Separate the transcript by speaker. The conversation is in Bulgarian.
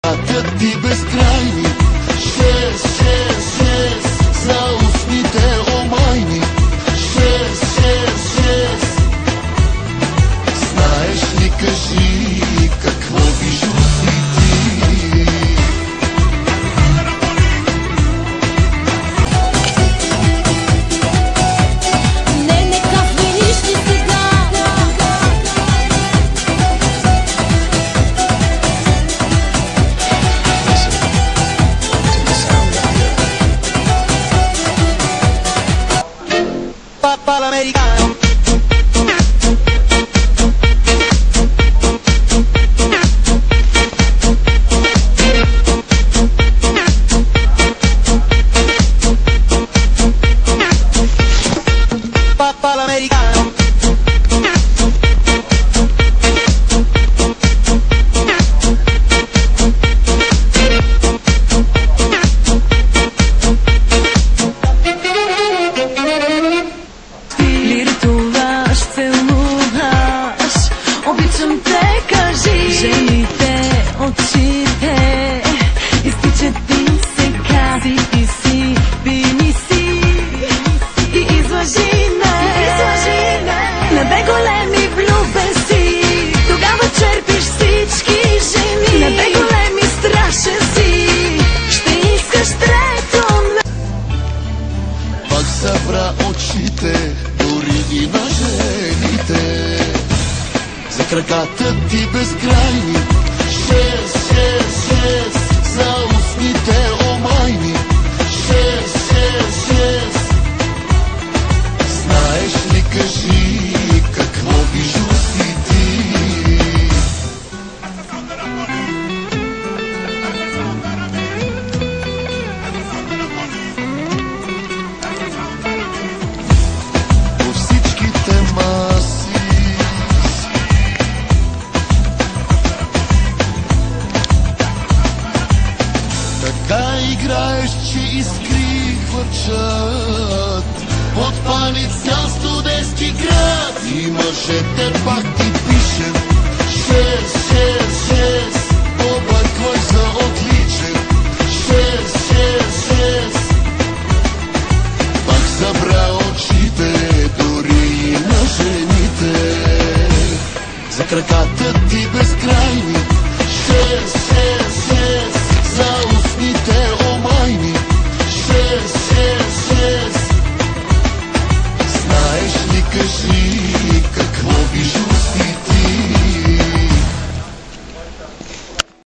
Speaker 1: краката ти безкрайни. 6, 6, 6 за устните омайни. 6, 6, 6. Знаеш ли, кажи, какво бижу си ти?
Speaker 2: Не казвай нищо сега.
Speaker 3: Papa l'americano. Papa l'americano.
Speaker 2: Флиртуваш, целуваш, обичам те, кажи. Жените очите изтичат ти сега. Ти си, пини си и излъжи ме. Небе големи, влюбен си, тогава черпиш всички жени. Небе големи, страшен си, ще искаш трето.
Speaker 1: Пак събра очите, дори и на жените, за краката ти безкрайни. 6, 6, 6 за устните омайни. 6, 6, 6. Знаеш ли, кажи, какво бижу си ти? По всичките маси така играеш, че искри хвърчат под паница студентски град. И мъжете пак ти пишем 6, 6, 6